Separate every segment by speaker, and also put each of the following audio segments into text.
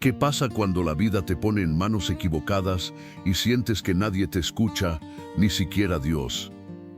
Speaker 1: ¿Qué pasa cuando la vida te pone en manos equivocadas y sientes que nadie te escucha, ni siquiera Dios?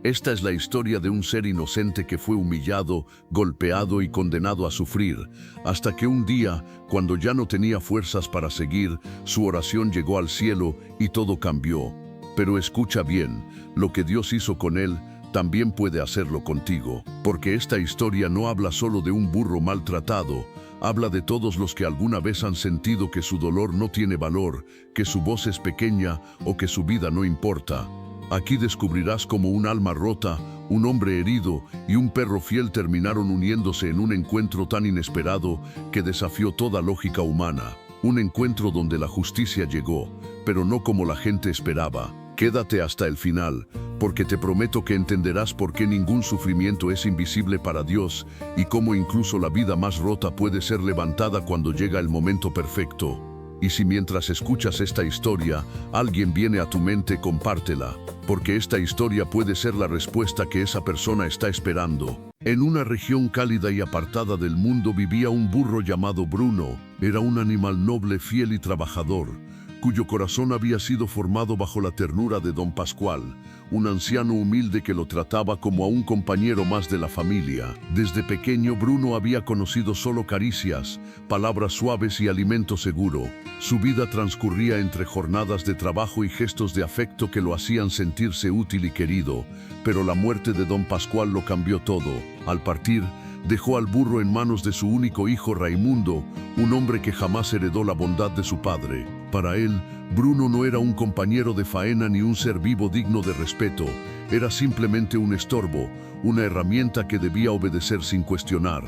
Speaker 1: Esta es la historia de un ser inocente que fue humillado, golpeado y condenado a sufrir, hasta que un día, cuando ya no tenía fuerzas para seguir, su oración llegó al cielo y todo cambió. Pero escucha bien, lo que Dios hizo con él, también puede hacerlo contigo, porque esta historia no habla solo de un burro maltratado, habla de todos los que alguna vez han sentido que su dolor no tiene valor, que su voz es pequeña o que su vida no importa. Aquí descubrirás cómo un alma rota, un hombre herido y un perro fiel terminaron uniéndose en un encuentro tan inesperado que desafió toda lógica humana. Un encuentro donde la justicia llegó, pero no como la gente esperaba. Quédate hasta el final, porque te prometo que entenderás por qué ningún sufrimiento es invisible para Dios y cómo incluso la vida más rota puede ser levantada cuando llega el momento perfecto. Y si mientras escuchas esta historia, alguien viene a tu mente, compártela, porque esta historia puede ser la respuesta que esa persona está esperando. En una región cálida y apartada del mundo vivía un burro llamado Bruno. Era un animal noble, fiel y trabajador, cuyo corazón había sido formado bajo la ternura de Don Pascual, un anciano humilde que lo trataba como a un compañero más de la familia. Desde pequeño, Bruno había conocido solo caricias, palabras suaves y alimento seguro. Su vida transcurría entre jornadas de trabajo y gestos de afecto que lo hacían sentirse útil y querido, pero la muerte de Don Pascual lo cambió todo. Al partir, dejó al burro en manos de su único hijo Raimundo, un hombre que jamás heredó la bondad de su padre. Para él, Bruno no era un compañero de faena ni un ser vivo digno de respeto, era simplemente un estorbo, una herramienta que debía obedecer sin cuestionar.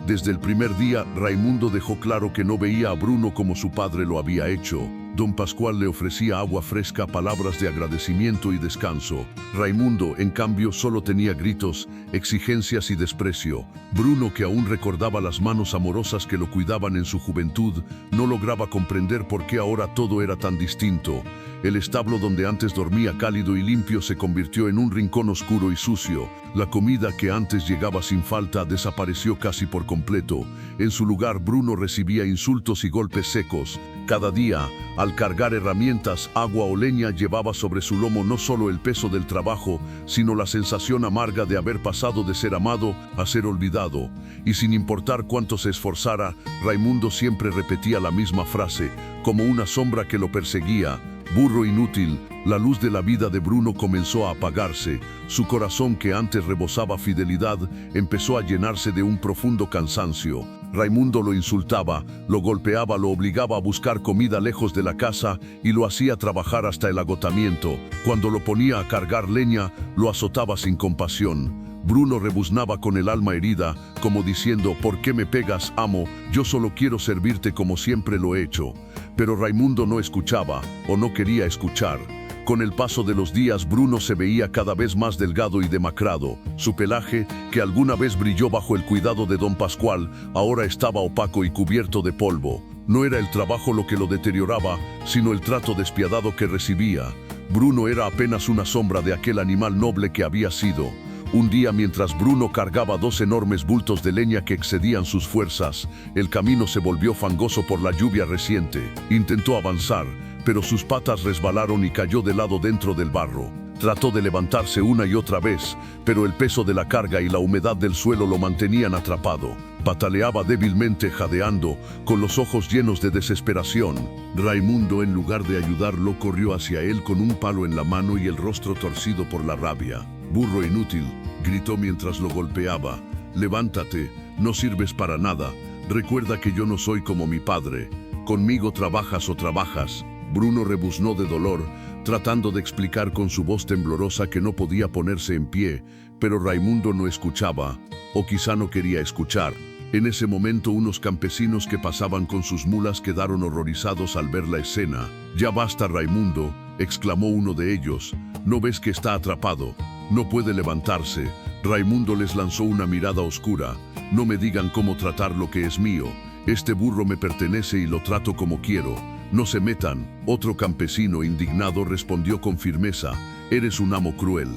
Speaker 1: Desde el primer día, Raimundo dejó claro que no veía a Bruno como su padre lo había hecho. Don Pascual le ofrecía agua fresca, palabras de agradecimiento y descanso. Raimundo, en cambio, solo tenía gritos, exigencias y desprecio. Bruno, que aún recordaba las manos amorosas que lo cuidaban en su juventud, no lograba comprender por qué ahora todo era tan distinto. El establo donde antes dormía cálido y limpio se convirtió en un rincón oscuro y sucio. La comida que antes llegaba sin falta desapareció casi por completo. En su lugar, Bruno recibía insultos y golpes secos. Cada día, al cargar herramientas, agua o leña, llevaba sobre su lomo no solo el peso del trabajo, sino la sensación amarga de haber pasado de ser amado a ser olvidado. Y sin importar cuánto se esforzara, Raimundo siempre repetía la misma frase, como una sombra que lo perseguía: burro inútil. La luz de la vida de Bruno comenzó a apagarse. Su corazón, que antes rebosaba fidelidad, empezó a llenarse de un profundo cansancio. Raimundo lo insultaba, lo golpeaba, lo obligaba a buscar comida lejos de la casa y lo hacía trabajar hasta el agotamiento. Cuando lo ponía a cargar leña, lo azotaba sin compasión. Bruno rebuznaba con el alma herida, como diciendo: ¿por qué me pegas, amo? Yo solo quiero servirte como siempre lo he hecho. Pero Raimundo no escuchaba, o no quería escuchar. Con el paso de los días, Bruno se veía cada vez más delgado y demacrado. Su pelaje, que alguna vez brilló bajo el cuidado de Don Pascual, ahora estaba opaco y cubierto de polvo. No era el trabajo lo que lo deterioraba, sino el trato despiadado que recibía. Bruno era apenas una sombra de aquel animal noble que había sido. Un día, mientras Bruno cargaba 2 enormes bultos de leña que excedían sus fuerzas, el camino se volvió fangoso por la lluvia reciente. Intentó avanzar, pero sus patas resbalaron y cayó de lado dentro del barro. Trató de levantarse una y otra vez, pero el peso de la carga y la humedad del suelo lo mantenían atrapado. Pataleaba débilmente, jadeando, con los ojos llenos de desesperación. Raimundo, en lugar de ayudarlo, corrió hacia él con un palo en la mano y el rostro torcido por la rabia. «Burro inútil», gritó mientras lo golpeaba. «Levántate, no sirves para nada. Recuerda que yo no soy como mi padre. Conmigo trabajas o trabajas». Bruno rebuznó de dolor, tratando de explicar con su voz temblorosa que no podía ponerse en pie, pero Raimundo no escuchaba, o quizá no quería escuchar. En ese momento, unos campesinos que pasaban con sus mulas quedaron horrorizados al ver la escena. «Ya basta, Raimundo», exclamó uno de ellos. «¿No ves que está atrapado? No puede levantarse». Raimundo les lanzó una mirada oscura. «No me digan cómo tratar lo que es mío. Este burro me pertenece y lo trato como quiero. No se metan». Otro campesino, indignado, respondió con firmeza: «Eres un amo cruel.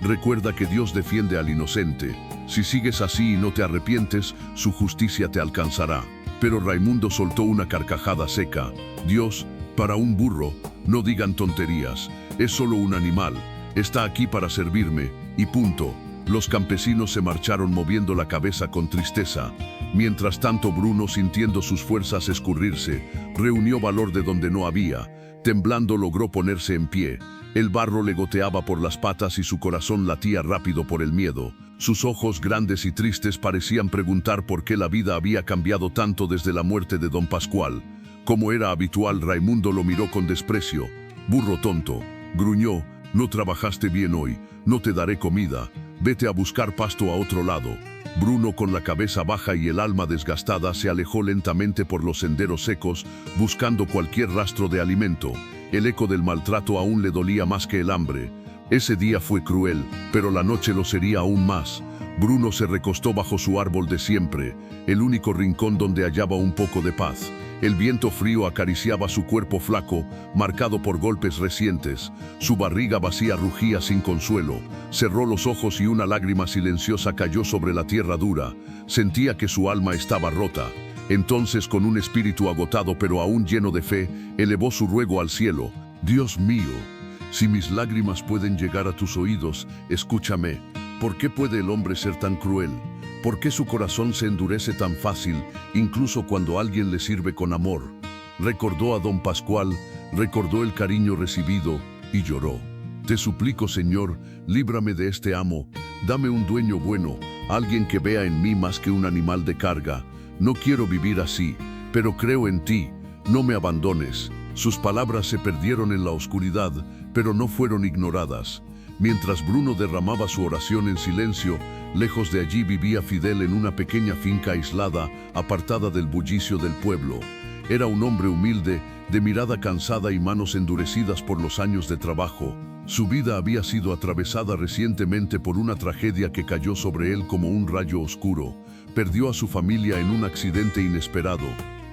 Speaker 1: Recuerda que Dios defiende al inocente. Si sigues así y no te arrepientes, su justicia te alcanzará». Pero Raimundo soltó una carcajada seca. Dios, para un burro, no digan tonterías. Es solo un animal. Está aquí para servirme, y punto. Los campesinos se marcharon moviendo la cabeza con tristeza. Mientras tanto, Bruno, sintiendo sus fuerzas escurrirse, reunió valor de donde no había. Temblando logró ponerse en pie. El barro le goteaba por las patas y su corazón latía rápido por el miedo. Sus ojos grandes y tristes parecían preguntar por qué la vida había cambiado tanto desde la muerte de don Pascual. Como era habitual, Raimundo lo miró con desprecio. «Burro tonto», gruñó, «no trabajaste bien hoy, no te daré comida, vete a buscar pasto a otro lado». Bruno, con la cabeza baja y el alma desgastada, se alejó lentamente por los senderos secos, buscando cualquier rastro de alimento. El eco del maltrato aún le dolía más que el hambre. Ese día fue cruel, pero la noche lo sería aún más. Bruno se recostó bajo su árbol de siempre, el único rincón donde hallaba un poco de paz. El viento frío acariciaba su cuerpo flaco, marcado por golpes recientes. Su barriga vacía rugía sin consuelo. Cerró los ojos y una lágrima silenciosa cayó sobre la tierra dura. Sentía que su alma estaba rota. Entonces, con un espíritu agotado pero aún lleno de fe, elevó su ruego al cielo. «Dios mío, si mis lágrimas pueden llegar a tus oídos, escúchame. ¿Por qué puede el hombre ser tan cruel? ¿Por qué su corazón se endurece tan fácil, incluso cuando alguien le sirve con amor?» Recordó a don Pascual, recordó el cariño recibido y lloró. «Te suplico, Señor, líbrame de este amo. Dame un dueño bueno, alguien que vea en mí más que un animal de carga. No quiero vivir así, pero creo en ti. No me abandones». Sus palabras se perdieron en la oscuridad, pero no fueron ignoradas. Mientras Bruno derramaba su oración en silencio, lejos de allí vivía Fidel en una pequeña finca aislada, apartada del bullicio del pueblo. Era un hombre humilde, de mirada cansada y manos endurecidas por los años de trabajo. Su vida había sido atravesada recientemente por una tragedia que cayó sobre él como un rayo oscuro. Perdió a su familia en un accidente inesperado.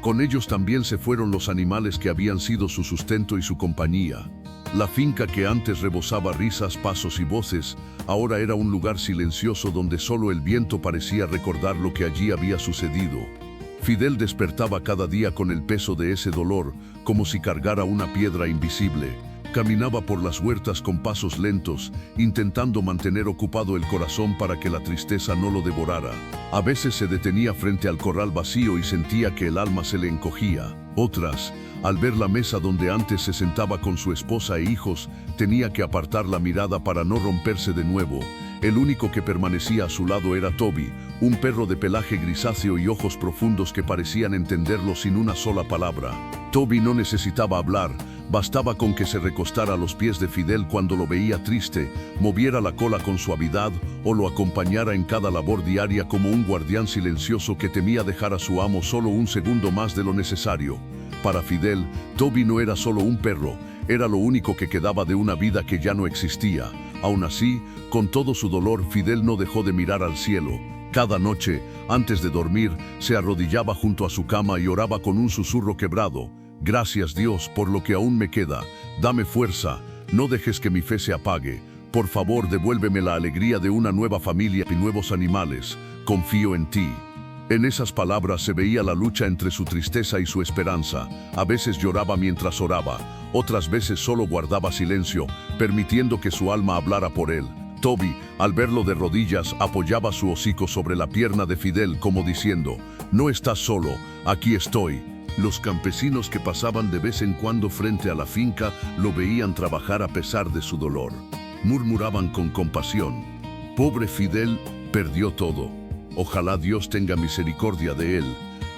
Speaker 1: Con ellos también se fueron los animales que habían sido su sustento y su compañía. La finca, que antes rebosaba risas, pasos y voces, ahora era un lugar silencioso donde solo el viento parecía recordar lo que allí había sucedido. Fidel despertaba cada día con el peso de ese dolor, como si cargara una piedra invisible. Caminaba por las huertas con pasos lentos, intentando mantener ocupado el corazón para que la tristeza no lo devorara. A veces se detenía frente al corral vacío y sentía que el alma se le encogía. Otras, al ver la mesa donde antes se sentaba con su esposa e hijos, tenía que apartar la mirada para no romperse de nuevo. El único que permanecía a su lado era Toby, un perro de pelaje grisáceo y ojos profundos que parecían entenderlo sin una sola palabra. Toby no necesitaba hablar, bastaba con que se recostara a los pies de Fidel cuando lo veía triste, moviera la cola con suavidad o lo acompañara en cada labor diaria como un guardián silencioso que temía dejar a su amo solo un segundo más de lo necesario. Para Fidel, Toby no era solo un perro, era lo único que quedaba de una vida que ya no existía. Aún así, con todo su dolor, Fidel no dejó de mirar al cielo. Cada noche, antes de dormir, se arrodillaba junto a su cama y oraba con un susurro quebrado. «Gracias, Dios, por lo que aún me queda. Dame fuerza, no dejes que mi fe se apague. Por favor, devuélveme la alegría de una nueva familia y nuevos animales. Confío en ti». En esas palabras se veía la lucha entre su tristeza y su esperanza. A veces lloraba mientras oraba, otras veces solo guardaba silencio, permitiendo que su alma hablara por él. Toby, al verlo de rodillas, apoyaba su hocico sobre la pierna de Fidel como diciendo: «No estás solo, aquí estoy». Los campesinos que pasaban de vez en cuando frente a la finca lo veían trabajar a pesar de su dolor. Murmuraban con compasión: «Pobre Fidel, perdió todo. Ojalá Dios tenga misericordia de él».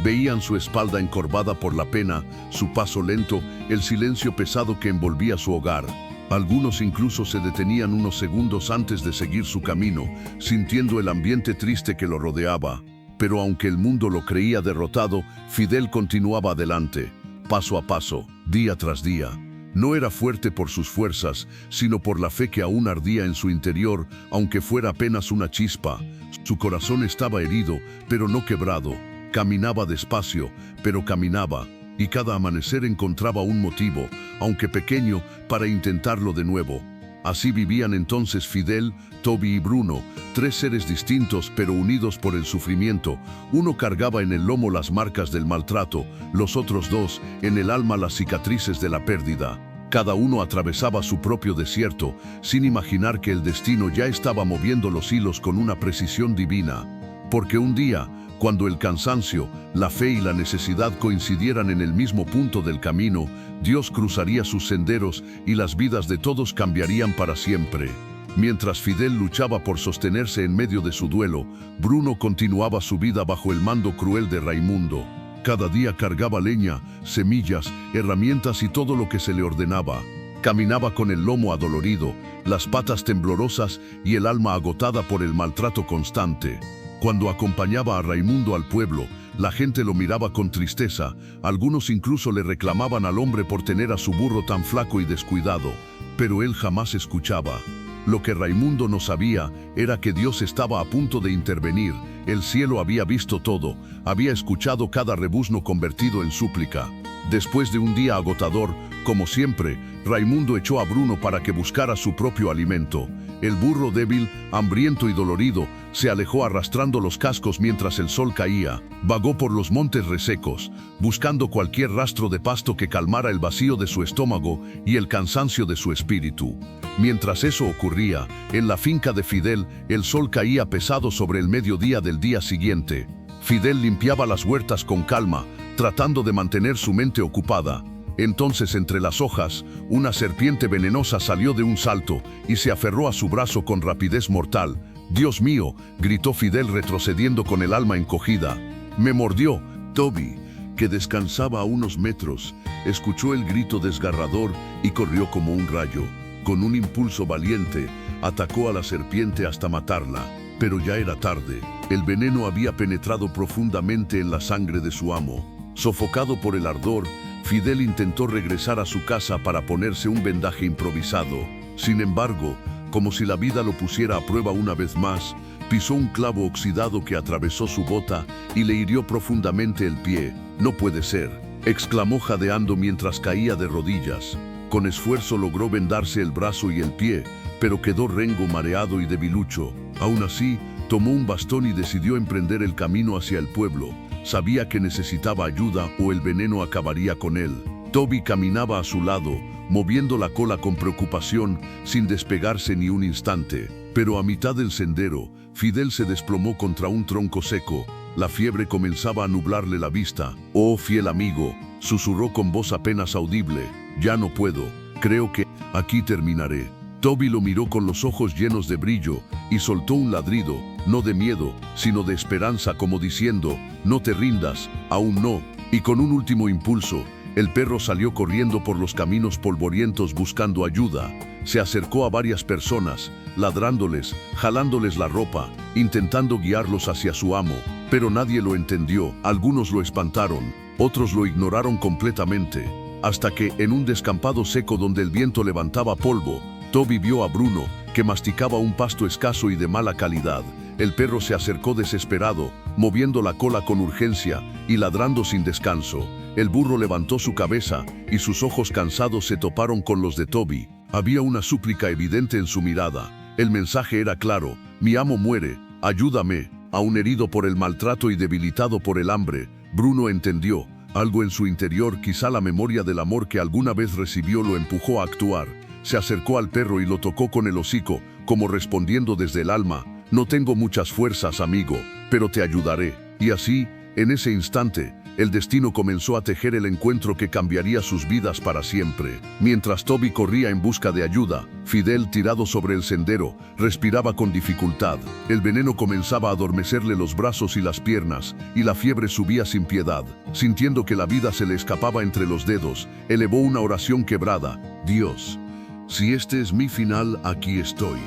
Speaker 1: Veían su espalda encorvada por la pena, su paso lento, el silencio pesado que envolvía su hogar. Algunos incluso se detenían unos segundos antes de seguir su camino, sintiendo el ambiente triste que lo rodeaba. Pero aunque el mundo lo creía derrotado, Fidel continuaba adelante, paso a paso, día tras día. No era fuerte por sus fuerzas, sino por la fe que aún ardía en su interior, aunque fuera apenas una chispa. Su corazón estaba herido, pero no quebrado. Caminaba despacio, pero caminaba, y cada amanecer encontraba un motivo, aunque pequeño, para intentarlo de nuevo. Así vivían entonces Fidel, Toby y Bruno, tres seres distintos pero unidos por el sufrimiento. Uno cargaba en el lomo las marcas del maltrato, los otros dos en el alma las cicatrices de la pérdida. Cada uno atravesaba su propio desierto, sin imaginar que el destino ya estaba moviendo los hilos con una precisión divina. Porque un día, cuando el cansancio, la fe y la necesidad coincidieran en el mismo punto del camino, Dios cruzaría sus senderos y las vidas de todos cambiarían para siempre. Mientras Fidel luchaba por sostenerse en medio de su duelo, Bruno continuaba su vida bajo el mando cruel de Raimundo. Cada día cargaba leña, semillas, herramientas y todo lo que se le ordenaba. Caminaba con el lomo adolorido, las patas temblorosas y el alma agotada por el maltrato constante. Cuando acompañaba a Raimundo al pueblo, la gente lo miraba con tristeza, algunos incluso le reclamaban al hombre por tener a su burro tan flaco y descuidado, pero él jamás escuchaba. Lo que Raimundo no sabía era que Dios estaba a punto de intervenir. El cielo había visto todo, había escuchado cada rebuzno convertido en súplica. Después de un día agotador, como siempre, Raimundo echó a Bruno para que buscara su propio alimento. El burro débil, hambriento y dolorido, se alejó arrastrando los cascos mientras el sol caía. Vagó por los montes resecos, buscando cualquier rastro de pasto que calmara el vacío de su estómago y el cansancio de su espíritu. Mientras eso ocurría, en la finca de Fidel, el sol caía pesado sobre el mediodía del día siguiente. Fidel limpiaba las huertas con calma, tratando de mantener su mente ocupada. Entonces, entre las hojas, una serpiente venenosa salió de un salto y se aferró a su brazo con rapidez mortal. «¡Dios mío!», gritó Fidel retrocediendo con el alma encogida. «¡Me mordió!». Toby, que descansaba a unos metros, escuchó el grito desgarrador y corrió como un rayo. Con un impulso valiente, atacó a la serpiente hasta matarla. Pero ya era tarde. El veneno había penetrado profundamente en la sangre de su amo. Sofocado por el ardor, Fidel intentó regresar a su casa para ponerse un vendaje improvisado. Sin embargo, como si la vida lo pusiera a prueba una vez más, pisó un clavo oxidado que atravesó su bota y le hirió profundamente el pie. «No puede ser», exclamó jadeando mientras caía de rodillas. Con esfuerzo logró vendarse el brazo y el pie, pero quedó rengo, mareado y debilucho. Aún así, tomó un bastón y decidió emprender el camino hacia el pueblo. Sabía que necesitaba ayuda o el veneno acabaría con él. Toby caminaba a su lado, moviendo la cola con preocupación, sin despegarse ni un instante. Pero a mitad del sendero, Fidel se desplomó contra un tronco seco. La fiebre comenzaba a nublarle la vista. «Oh, fiel amigo», susurró con voz apenas audible, «ya no puedo, creo que aquí terminaré». Toby lo miró con los ojos llenos de brillo y soltó un ladrido, no de miedo, sino de esperanza, como diciendo, «No te rindas, aún no». Y con un último impulso, el perro salió corriendo por los caminos polvorientos buscando ayuda. Se acercó a varias personas, ladrándoles, jalándoles la ropa, intentando guiarlos hacia su amo, pero nadie lo entendió. Algunos lo espantaron, otros lo ignoraron completamente, hasta que, en un descampado seco donde el viento levantaba polvo, Toby vio a Bruno, que masticaba un pasto escaso y de mala calidad. El perro se acercó desesperado, moviendo la cola con urgencia y ladrando sin descanso. El burro levantó su cabeza y sus ojos cansados se toparon con los de Toby. Había una súplica evidente en su mirada. El mensaje era claro: «Mi amo muere, ayúdame». Aún herido por el maltrato y debilitado por el hambre, Bruno entendió. Algo en su interior, quizá la memoria del amor que alguna vez recibió, lo empujó a actuar. Se acercó al perro y lo tocó con el hocico, como respondiendo desde el alma: «No tengo muchas fuerzas, amigo, pero te ayudaré». Y así, en ese instante, el destino comenzó a tejer el encuentro que cambiaría sus vidas para siempre. Mientras Toby corría en busca de ayuda, Fidel, tirado sobre el sendero, respiraba con dificultad. El veneno comenzaba a adormecerle los brazos y las piernas, y la fiebre subía sin piedad. Sintiendo que la vida se le escapaba entre los dedos, elevó una oración quebrada: «Dios, si este es mi final, aquí estoy.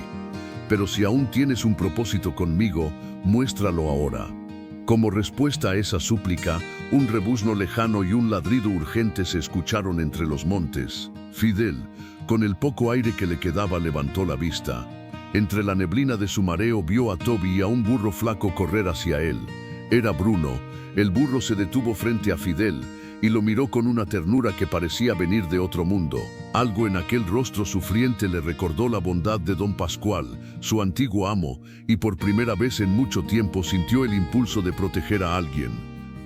Speaker 1: Pero si aún tienes un propósito conmigo, muéstralo ahora». Como respuesta a esa súplica, un rebuzno lejano y un ladrido urgente se escucharon entre los montes. Fidel, con el poco aire que le quedaba, levantó la vista. Entre la neblina de su mareo vio a Toby y a un burro flaco correr hacia él. Era Bruno. El burro se detuvo frente a Fidel, y lo miró con una ternura que parecía venir de otro mundo. Algo en aquel rostro sufriente le recordó la bondad de don Pascual, su antiguo amo, y por primera vez en mucho tiempo sintió el impulso de proteger a alguien.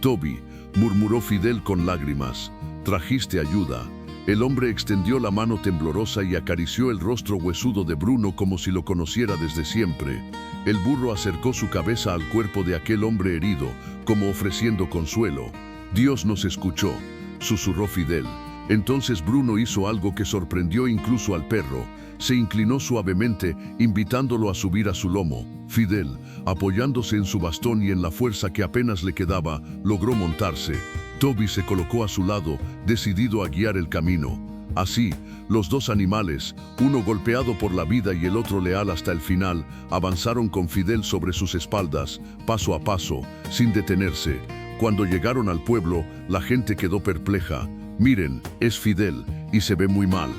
Speaker 1: «Toby», murmuró Fidel con lágrimas, «trajiste ayuda». El hombre extendió la mano temblorosa y acarició el rostro huesudo de Bruno como si lo conociera desde siempre. El burro acercó su cabeza al cuerpo de aquel hombre herido, como ofreciendo consuelo. «Dios nos escuchó», susurró Fidel. Entonces Bruno hizo algo que sorprendió incluso al perro. Se inclinó suavemente, invitándolo a subir a su lomo. Fidel, apoyándose en su bastón y en la fuerza que apenas le quedaba, logró montarse. Toby se colocó a su lado, decidido a guiar el camino. Así, los dos animales, uno golpeado por la vida y el otro leal hasta el final, avanzaron con Fidel sobre sus espaldas, paso a paso, sin detenerse. Cuando llegaron al pueblo, la gente quedó perpleja. «Miren, es Fidel, y se ve muy mal».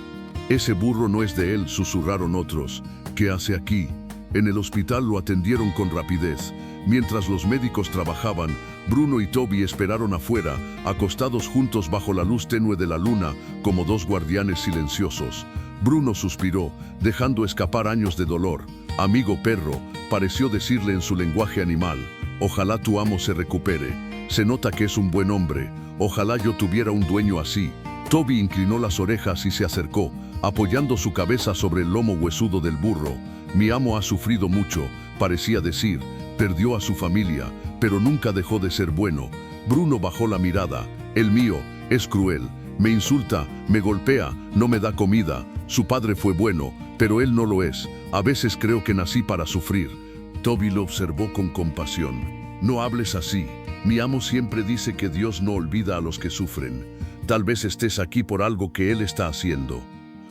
Speaker 1: «Ese burro no es de él», susurraron otros. «¿Qué hace aquí?». En el hospital lo atendieron con rapidez. Mientras los médicos trabajaban, Bruno y Toby esperaron afuera, acostados juntos bajo la luz tenue de la luna, como dos guardianes silenciosos. Bruno suspiró, dejando escapar años de dolor. «Amigo perro», pareció decirle en su lenguaje animal, «ojalá tu amo se recupere. Se nota que es un buen hombre. Ojalá yo tuviera un dueño así». Toby inclinó las orejas y se acercó, apoyando su cabeza sobre el lomo huesudo del burro. «Mi amo ha sufrido mucho», parecía decir. «Perdió a su familia, pero nunca dejó de ser bueno». Bruno bajó la mirada. «El mío es cruel. Me insulta, me golpea, no me da comida. Su padre fue bueno, pero él no lo es. A veces creo que nací para sufrir». Toby lo observó con compasión. «No hables así. Mi amo siempre dice que Dios no olvida a los que sufren. Tal vez estés aquí por algo que él está haciendo».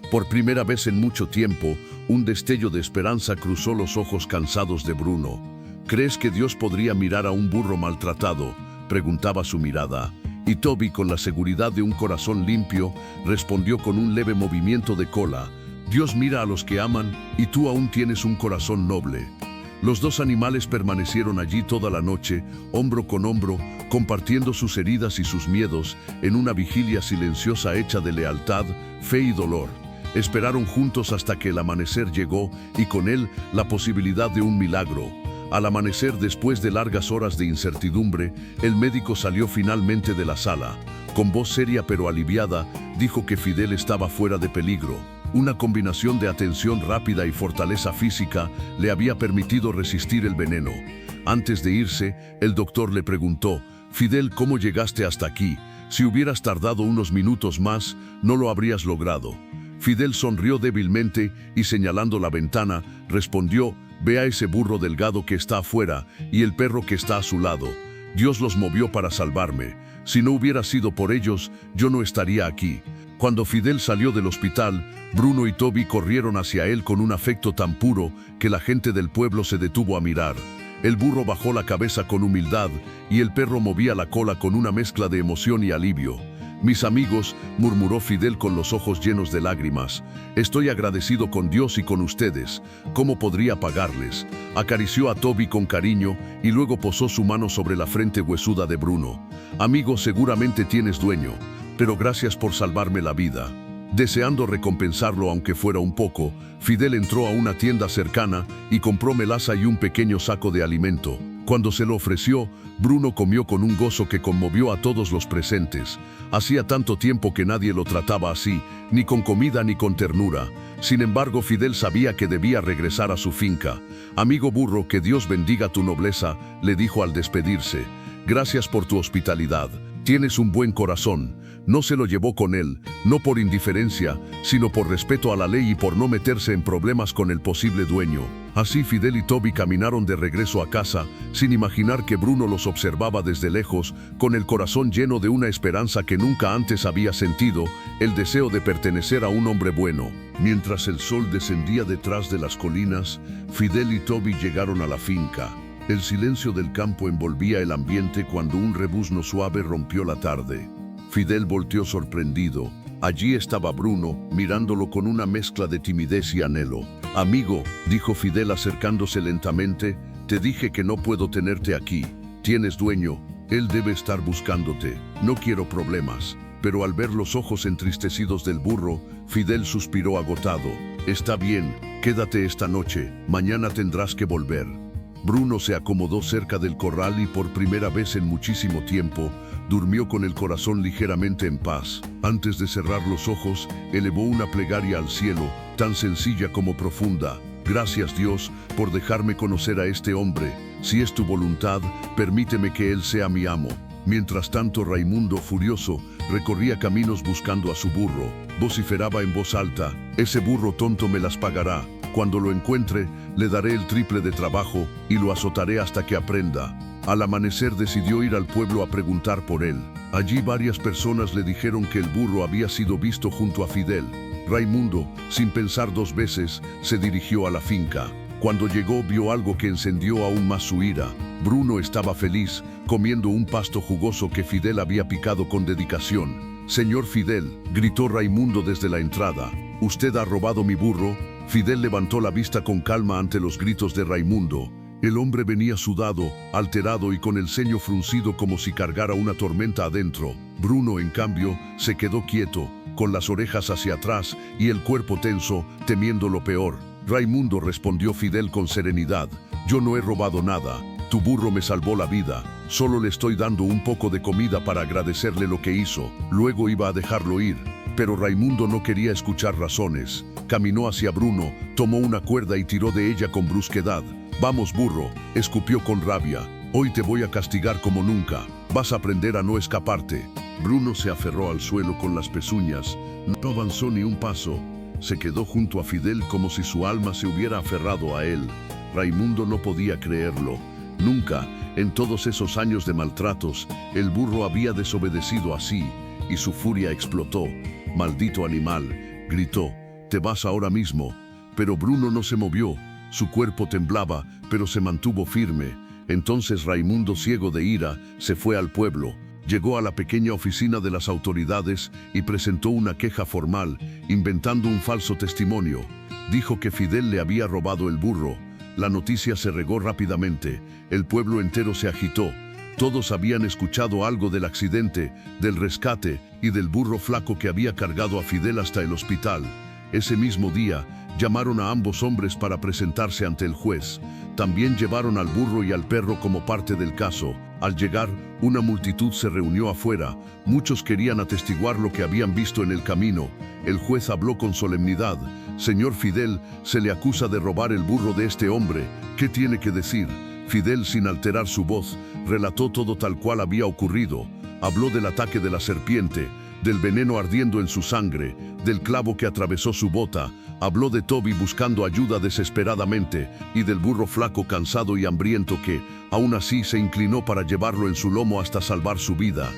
Speaker 1: Por primera vez en mucho tiempo, un destello de esperanza cruzó los ojos cansados de Bruno. «¿Crees que Dios podría mirar a un burro maltratado?», preguntaba su mirada. Y Toby, con la seguridad de un corazón limpio, respondió con un leve movimiento de cola. «Dios mira a los que aman, y tú aún tienes un corazón noble». Los dos animales permanecieron allí toda la noche, hombro con hombro, compartiendo sus heridas y sus miedos, en una vigilia silenciosa hecha de lealtad, fe y dolor. Esperaron juntos hasta que el amanecer llegó, y con él la posibilidad de un milagro. Al amanecer, después de largas horas de incertidumbre, el médico salió finalmente de la sala. Con voz seria pero aliviada, dijo que Fidel estaba fuera de peligro. Una combinación de atención rápida y fortaleza física le había permitido resistir el veneno. Antes de irse, el doctor le preguntó: «Fidel, ¿cómo llegaste hasta aquí? Si hubieras tardado unos minutos más, no lo habrías logrado». Fidel sonrió débilmente y, señalando la ventana, respondió: «Ve a ese burro delgado que está afuera y el perro que está a su lado. Dios los movió para salvarme. Si no hubiera sido por ellos, yo no estaría aquí». Cuando Fidel salió del hospital, Bruno y Toby corrieron hacia él con un afecto tan puro que la gente del pueblo se detuvo a mirar. El burro bajó la cabeza con humildad y el perro movía la cola con una mezcla de emoción y alivio. «Mis amigos», murmuró Fidel con los ojos llenos de lágrimas, «estoy agradecido con Dios y con ustedes. ¿Cómo podría pagarles?». Acarició a Toby con cariño y luego posó su mano sobre la frente huesuda de Bruno. «Amigo, seguramente tienes dueño, pero gracias por salvarme la vida». Deseando recompensarlo aunque fuera un poco, Fidel entró a una tienda cercana y compró melaza y un pequeño saco de alimento. Cuando se lo ofreció, Bruno comió con un gozo que conmovió a todos los presentes. Hacía tanto tiempo que nadie lo trataba así, ni con comida ni con ternura. Sin embargo, Fidel sabía que debía regresar a su finca. «Amigo burro, que Dios bendiga tu nobleza», le dijo al despedirse. «Gracias por tu hospitalidad. Tienes un buen corazón». No se lo llevó con él, no por indiferencia, sino por respeto a la ley y por no meterse en problemas con el posible dueño. Así Fidel y Toby caminaron de regreso a casa, sin imaginar que Bruno los observaba desde lejos, con el corazón lleno de una esperanza que nunca antes había sentido, el deseo de pertenecer a un hombre bueno. Mientras el sol descendía detrás de las colinas, Fidel y Toby llegaron a la finca. El silencio del campo envolvía el ambiente cuando un rebuzno suave rompió la tarde. Fidel volteó sorprendido. Allí estaba Bruno, mirándolo con una mezcla de timidez y anhelo. «Amigo», dijo Fidel acercándose lentamente, «te dije que no puedo tenerte aquí. Tienes dueño». Él debe estar buscándote. No quiero problemas. Pero al ver los ojos entristecidos del burro, Fidel suspiró agotado. Está bien, quédate esta noche. Mañana tendrás que volver. Bruno se acomodó cerca del corral y por primera vez en muchísimo tiempo, durmió con el corazón ligeramente en paz. Antes de cerrar los ojos, elevó una plegaria al cielo, tan sencilla como profunda. Gracias, Dios, por dejarme conocer a este hombre. Si es tu voluntad, permíteme que él sea mi amo. Mientras tanto, Raimundo, furioso, recorría caminos buscando a su burro. Vociferaba en voz alta: ese burro tonto me las pagará. Cuando lo encuentre, le daré el triple de trabajo y lo azotaré hasta que aprenda. Al amanecer decidió ir al pueblo a preguntar por él. Allí varias personas le dijeron que el burro había sido visto junto a Fidel. Raimundo, sin pensar dos veces, se dirigió a la finca. Cuando llegó, vio algo que encendió aún más su ira. Bruno estaba feliz, comiendo un pasto jugoso que Fidel había picado con dedicación. «Señor Fidel», gritó Raimundo desde la entrada, «¿usted ha robado mi burro?». Fidel levantó la vista con calma ante los gritos de Raimundo. El hombre venía sudado, alterado y con el ceño fruncido como si cargara una tormenta adentro. Bruno, en cambio, se quedó quieto, con las orejas hacia atrás y el cuerpo tenso, temiendo lo peor. «Raimundo», respondió Fidel con serenidad, «yo no he robado nada. Tu burro me salvó la vida. Solo le estoy dando un poco de comida para agradecerle lo que hizo. Luego iba a dejarlo ir». Pero Raimundo no quería escuchar razones. Caminó hacia Bruno, tomó una cuerda y tiró de ella con brusquedad. «Vamos, burro», escupió con rabia, «hoy te voy a castigar como nunca. Vas a aprender a no escaparte». Bruno se aferró al suelo con las pezuñas. No avanzó ni un paso. Se quedó junto a Fidel como si su alma se hubiera aferrado a él. Raimundo no podía creerlo. Nunca, en todos esos años de maltratos, el burro había desobedecido así, y su furia explotó. «Maldito animal», gritó, «te vas ahora mismo». Pero Bruno no se movió. Su cuerpo temblaba, pero se mantuvo firme. Entonces Raimundo, ciego de ira, se fue al pueblo. Llegó a la pequeña oficina de las autoridades y presentó una queja formal, inventando un falso testimonio. Dijo que Fidel le había robado el burro. La noticia se regó rápidamente. El pueblo entero se agitó. Todos habían escuchado algo del accidente, del rescate y del burro flaco que había cargado a Fidel hasta el hospital. Ese mismo día, llamaron a ambos hombres para presentarse ante el juez. También llevaron al burro y al perro como parte del caso. Al llegar, una multitud se reunió afuera. Muchos querían atestiguar lo que habían visto en el camino. El juez habló con solemnidad. «Señor Fidel, se le acusa de robar el burro de este hombre. ¿Qué tiene que decir?». Fidel, sin alterar su voz, relató todo tal cual había ocurrido. Habló del ataque de la serpiente, del veneno ardiendo en su sangre, del clavo que atravesó su bota. Habló de Toby buscando ayuda desesperadamente y del burro flaco, cansado y hambriento que, aún así, se inclinó para llevarlo en su lomo hasta salvar su vida.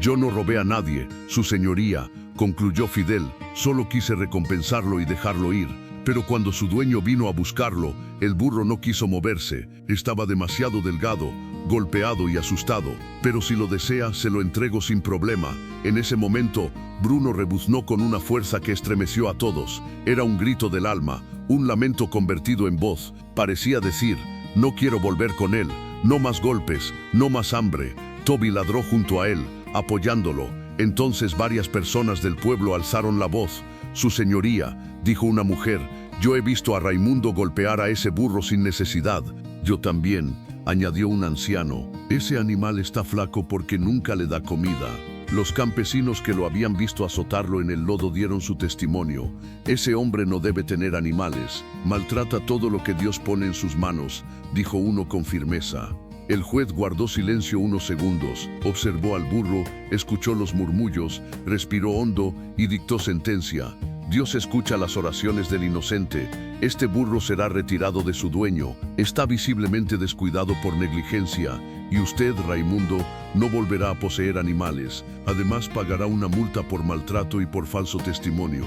Speaker 1: «Yo no robé a nadie, su señoría», concluyó Fidel, «solo quise recompensarlo y dejarlo ir». Pero cuando su dueño vino a buscarlo, el burro no quiso moverse. Estaba demasiado delgado, golpeado y asustado. «Pero si lo desea, se lo entrego sin problema». En ese momento, Bruno rebuznó con una fuerza que estremeció a todos. Era un grito del alma, un lamento convertido en voz. Parecía decir: «No quiero volver con él, no más golpes, no más hambre». Toby ladró junto a él, apoyándolo. Entonces varias personas del pueblo alzaron la voz. «Su señoría», dijo una mujer, «yo he visto a Raimundo golpear a ese burro sin necesidad». «Yo también», añadió un anciano, «ese animal está flaco porque nunca le da comida». Los campesinos que lo habían visto azotarlo en el lodo dieron su testimonio. «Ese hombre no debe tener animales, maltrata todo lo que Dios pone en sus manos», dijo uno con firmeza. El juez guardó silencio unos segundos, observó al burro, escuchó los murmullos, respiró hondo y dictó sentencia. «Dios escucha las oraciones del inocente. Este burro será retirado de su dueño. Está visiblemente descuidado por negligencia. Y usted, Raimundo, no volverá a poseer animales. Además, pagará una multa por maltrato y por falso testimonio».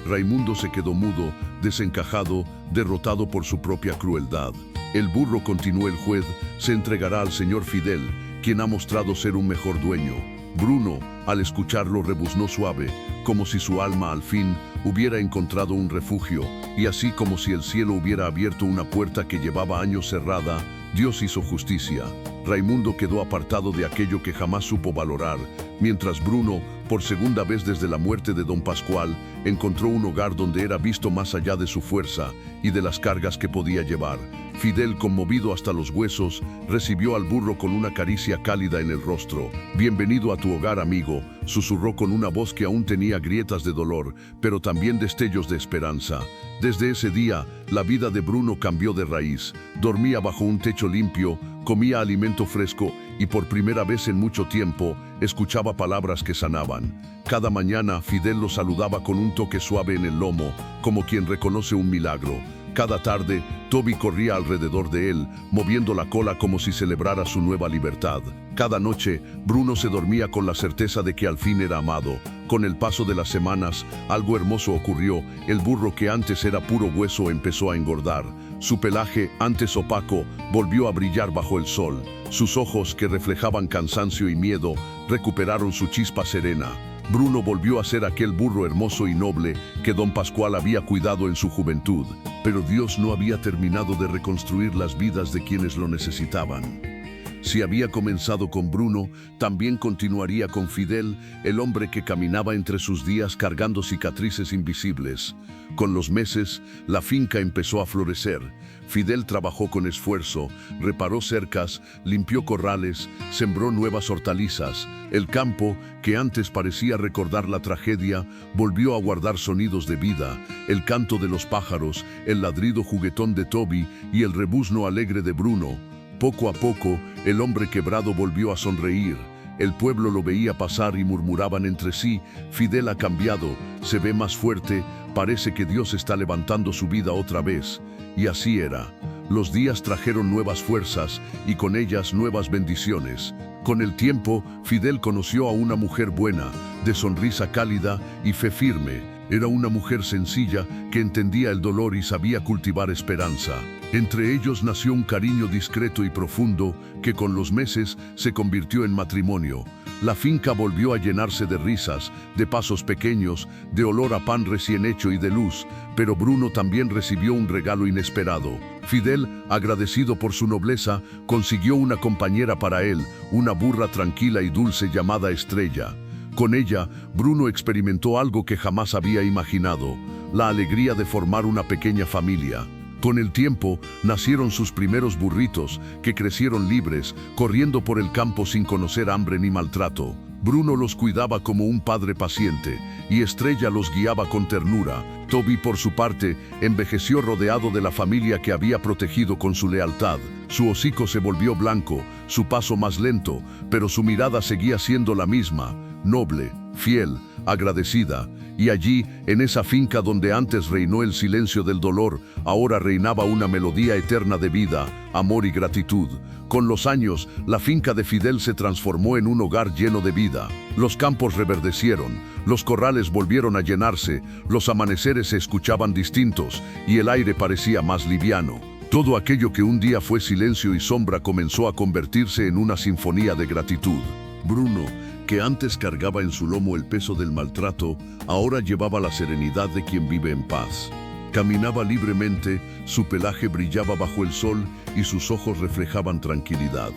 Speaker 1: Raimundo se quedó mudo, desencajado, derrotado por su propia crueldad. «El burro», continuó el juez, «se entregará al señor Fidel, quien ha mostrado ser un mejor dueño». Bruno, al escucharlo, rebuznó suave, como si su alma al fin hubiera encontrado un refugio, y así como si el cielo hubiera abierto una puerta que llevaba años cerrada, Dios hizo justicia. Raimundo quedó apartado de aquello que jamás supo valorar, mientras Bruno, por segunda vez desde la muerte de don Pascual, encontró un hogar donde era visto más allá de su fuerza y de las cargas que podía llevar. Fidel, conmovido hasta los huesos, recibió al burro con una caricia cálida en el rostro. «Bienvenido a tu hogar, amigo», susurró con una voz que aún tenía grietas de dolor, pero también destellos de esperanza. Desde ese día, la vida de Bruno cambió de raíz. Dormía bajo un techo limpio, comía alimento fresco y por primera vez en mucho tiempo escuchaba palabras que sanaban. Cada mañana Fidel lo saludaba con un toque suave en el lomo, como quien reconoce un milagro. Cada tarde, Toby corría alrededor de él, moviendo la cola como si celebrara su nueva libertad. Cada noche, Bruno se dormía con la certeza de que al fin era amado. Con el paso de las semanas, algo hermoso ocurrió. El burro que antes era puro hueso empezó a engordar. Su pelaje, antes opaco, volvió a brillar bajo el sol. Sus ojos, que reflejaban cansancio y miedo, recuperaron su chispa serena. Bruno volvió a ser aquel burro hermoso y noble que don Pascual había cuidado en su juventud. Pero Dios no había terminado de reconstruir las vidas de quienes lo necesitaban. Si había comenzado con Bruno, también continuaría con Fidel, el hombre que caminaba entre sus días cargando cicatrices invisibles. Con los meses, la finca empezó a florecer. Fidel trabajó con esfuerzo, reparó cercas, limpió corrales, sembró nuevas hortalizas. El campo, que antes parecía recordar la tragedia, volvió a guardar sonidos de vida: el canto de los pájaros, el ladrido juguetón de Toby y el rebuzno alegre de Bruno. Poco a poco, el hombre quebrado volvió a sonreír. El pueblo lo veía pasar y murmuraban entre sí: «Fidel ha cambiado, se ve más fuerte, parece que Dios está levantando su vida otra vez». Y así era. Los días trajeron nuevas fuerzas y con ellas nuevas bendiciones. Con el tiempo, Fidel conoció a una mujer buena, de sonrisa cálida y fe firme. Era una mujer sencilla que entendía el dolor y sabía cultivar esperanza. Entre ellos nació un cariño discreto y profundo que con los meses se convirtió en matrimonio. La finca volvió a llenarse de risas, de pasos pequeños, de olor a pan recién hecho y de luz, pero Bruno también recibió un regalo inesperado. Fidel, agradecido por su nobleza, consiguió una compañera para él, una burra tranquila y dulce llamada Estrella. Con ella, Bruno experimentó algo que jamás había imaginado: la alegría de formar una pequeña familia. Con el tiempo, nacieron sus primeros burritos, que crecieron libres, corriendo por el campo sin conocer hambre ni maltrato. Bruno los cuidaba como un padre paciente, y Estrella los guiaba con ternura. Toby, por su parte, envejeció rodeado de la familia que había protegido con su lealtad. Su hocico se volvió blanco, su paso más lento, pero su mirada seguía siendo la misma: noble, fiel, agradecida. Y allí, en esa finca donde antes reinó el silencio del dolor, ahora reinaba una melodía eterna de vida, amor y gratitud. Con los años, la finca de Fidel se transformó en un hogar lleno de vida. Los campos reverdecieron, los corrales volvieron a llenarse, los amaneceres se escuchaban distintos y el aire parecía más liviano. Todo aquello que un día fue silencio y sombra comenzó a convertirse en una sinfonía de gratitud. Bruno, que antes cargaba en su lomo el peso del maltrato, ahora llevaba la serenidad de quien vive en paz. Caminaba libremente, su pelaje brillaba bajo el sol y sus ojos reflejaban tranquilidad.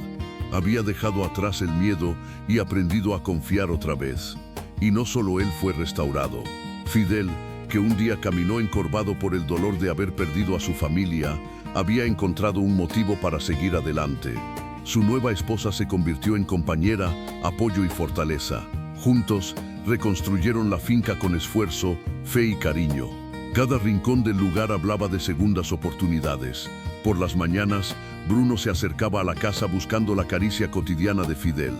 Speaker 1: Había dejado atrás el miedo y aprendido a confiar otra vez. Y no solo él fue restaurado. Fidel, que un día caminó encorvado por el dolor de haber perdido a su familia, había encontrado un motivo para seguir adelante. Su nueva esposa se convirtió en compañera, apoyo y fortaleza. Juntos, reconstruyeron la finca con esfuerzo, fe y cariño. Cada rincón del lugar hablaba de segundas oportunidades. Por las mañanas, Bruno se acercaba a la casa buscando la caricia cotidiana de Fidel.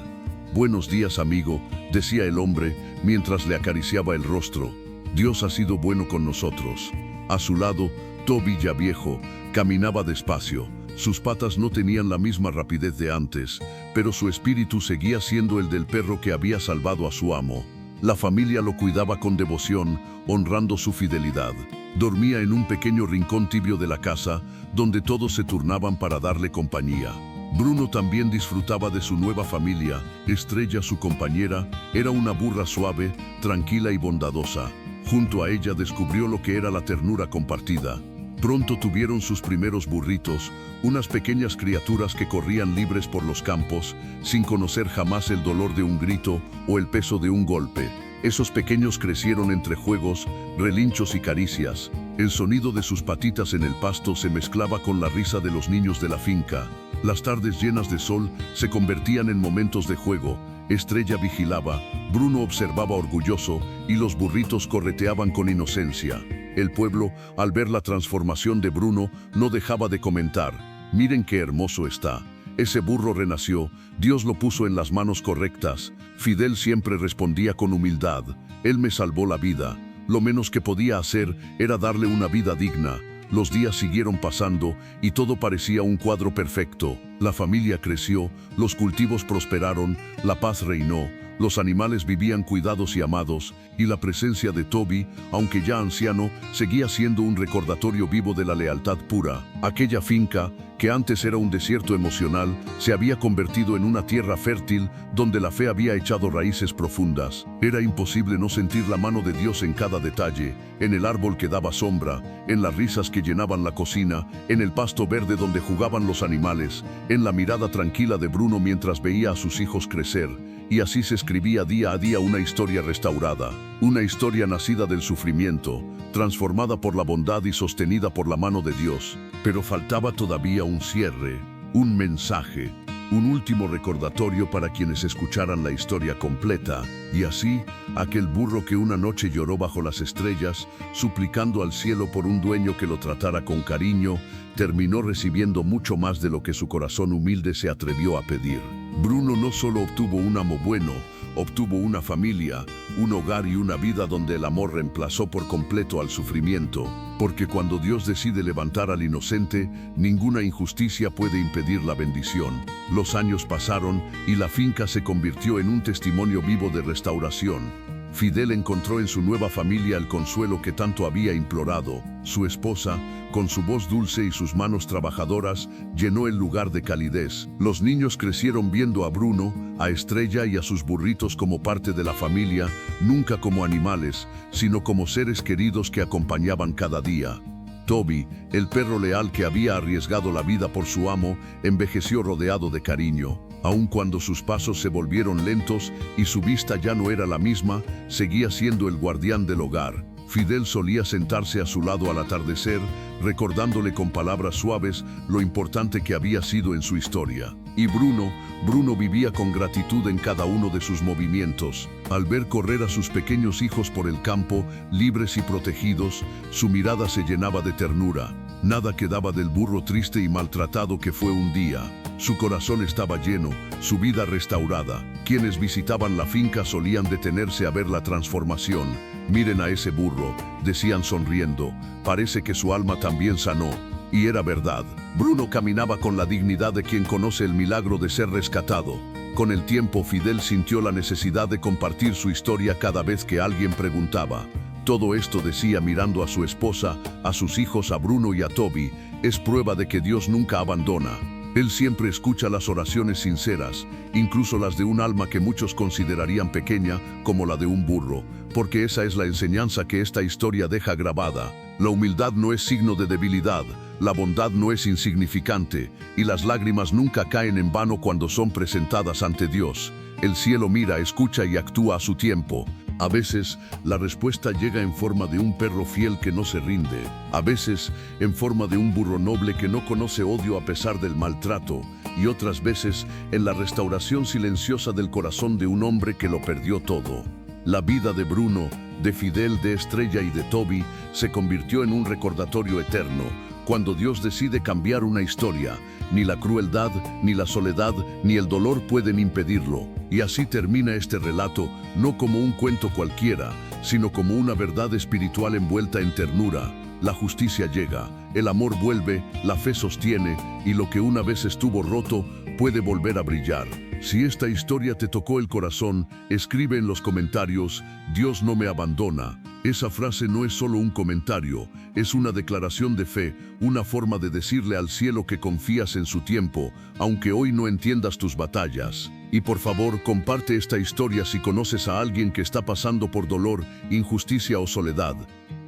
Speaker 1: «Buenos días, amigo», decía el hombre mientras le acariciaba el rostro. «Dios ha sido bueno con nosotros». A su lado, Toby, ya viejo, caminaba despacio. Sus patas no tenían la misma rapidez de antes, pero su espíritu seguía siendo el del perro que había salvado a su amo. La familia lo cuidaba con devoción, honrando su fidelidad. Dormía en un pequeño rincón tibio de la casa, donde todos se turnaban para darle compañía. Bruno también disfrutaba de su nueva familia. Estrella, su compañera, era una burra suave, tranquila y bondadosa. Junto a ella descubrió lo que era la ternura compartida. Pronto tuvieron sus primeros burritos, unas pequeñas criaturas que corrían libres por los campos, sin conocer jamás el dolor de un grito o el peso de un golpe. Esos pequeños crecieron entre juegos, relinchos y caricias. El sonido de sus patitas en el pasto se mezclaba con la risa de los niños de la finca. Las tardes llenas de sol se convertían en momentos de juego. Estrella vigilaba, Bruno observaba orgulloso y los burritos correteaban con inocencia. El pueblo, al ver la transformación de Bruno, no dejaba de comentar: miren qué hermoso está. Ese burro renació, Dios lo puso en las manos correctas. Fidel siempre respondía con humildad: él me salvó la vida. Lo menos que podía hacer era darle una vida digna. Los días siguieron pasando y todo parecía un cuadro perfecto. La familia creció, los cultivos prosperaron, la paz reinó. Los animales vivían cuidados y amados, y la presencia de Toby, aunque ya anciano, seguía siendo un recordatorio vivo de la lealtad pura. Aquella finca, que antes era un desierto emocional, se había convertido en una tierra fértil donde la fe había echado raíces profundas. Era imposible no sentir la mano de Dios en cada detalle, en el árbol que daba sombra, en las risas que llenaban la cocina, en el pasto verde donde jugaban los animales, en la mirada tranquila de Bruno mientras veía a sus hijos crecer. Y así se escribía día a día una historia restaurada, una historia nacida del sufrimiento, transformada por la bondad y sostenida por la mano de Dios. Pero faltaba todavía un cierre, un mensaje, un último recordatorio para quienes escucharan la historia completa. Y así, aquel burro que una noche lloró bajo las estrellas, suplicando al cielo por un dueño que lo tratara con cariño, terminó recibiendo mucho más de lo que su corazón humilde se atrevió a pedir. Bruno no solo obtuvo un amo bueno, obtuvo una familia, un hogar y una vida donde el amor reemplazó por completo al sufrimiento. Porque cuando Dios decide levantar al inocente, ninguna injusticia puede impedir la bendición. Los años pasaron y la finca se convirtió en un testimonio vivo de restauración. Fidel encontró en su nueva familia el consuelo que tanto había implorado. Su esposa, con su voz dulce y sus manos trabajadoras, llenó el lugar de calidez. Los niños crecieron viendo a Bruno, a Estrella y a sus burritos como parte de la familia, nunca como animales, sino como seres queridos que acompañaban cada día. Toby, el perro leal que había arriesgado la vida por su amo, envejeció rodeado de cariño. Aun cuando sus pasos se volvieron lentos y su vista ya no era la misma, seguía siendo el guardián del hogar. Fidel solía sentarse a su lado al atardecer, recordándole con palabras suaves lo importante que había sido en su historia. Y Bruno vivía con gratitud en cada uno de sus movimientos. Al ver correr a sus pequeños hijos por el campo, libres y protegidos, su mirada se llenaba de ternura. Nada quedaba del burro triste y maltratado que fue un día. Su corazón estaba lleno, su vida restaurada. Quienes visitaban la finca solían detenerse a ver la transformación. Miren a ese burro, decían sonriendo. Parece que su alma también sanó. Y era verdad. Bruno caminaba con la dignidad de quien conoce el milagro de ser rescatado. Con el tiempo, Fidel sintió la necesidad de compartir su historia cada vez que alguien preguntaba. Todo esto, decía mirando a su esposa, a sus hijos, a Bruno y a Toby, es prueba de que Dios nunca abandona. Él siempre escucha las oraciones sinceras, incluso las de un alma que muchos considerarían pequeña, como la de un burro, porque esa es la enseñanza que esta historia deja grabada. La humildad no es signo de debilidad, la bondad no es insignificante, y las lágrimas nunca caen en vano cuando son presentadas ante Dios. El cielo mira, escucha y actúa a su tiempo. A veces, la respuesta llega en forma de un perro fiel que no se rinde. A veces, en forma de un burro noble que no conoce odio a pesar del maltrato. Y otras veces, en la restauración silenciosa del corazón de un hombre que lo perdió todo. La vida de Bruno, de Fidel, de Estrella y de Toby se convirtió en un recordatorio eterno. Cuando Dios decide cambiar una historia, ni la crueldad, ni la soledad, ni el dolor pueden impedirlo. Y así termina este relato, no como un cuento cualquiera, sino como una verdad espiritual envuelta en ternura. La justicia llega, el amor vuelve, la fe sostiene, y lo que una vez estuvo roto puede volver a brillar. Si esta historia te tocó el corazón, escribe en los comentarios, Dios no me abandona. Esa frase no es solo un comentario, es una declaración de fe, una forma de decirle al cielo que confías en su tiempo, aunque hoy no entiendas tus batallas. Y por favor, comparte esta historia si conoces a alguien que está pasando por dolor, injusticia o soledad.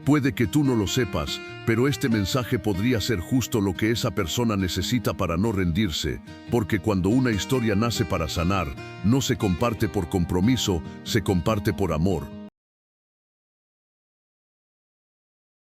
Speaker 1: Puede que tú no lo sepas, pero este mensaje podría ser justo lo que esa persona necesita para no rendirse, porque cuando una historia nace para sanar, no se comparte por compromiso, se comparte por amor.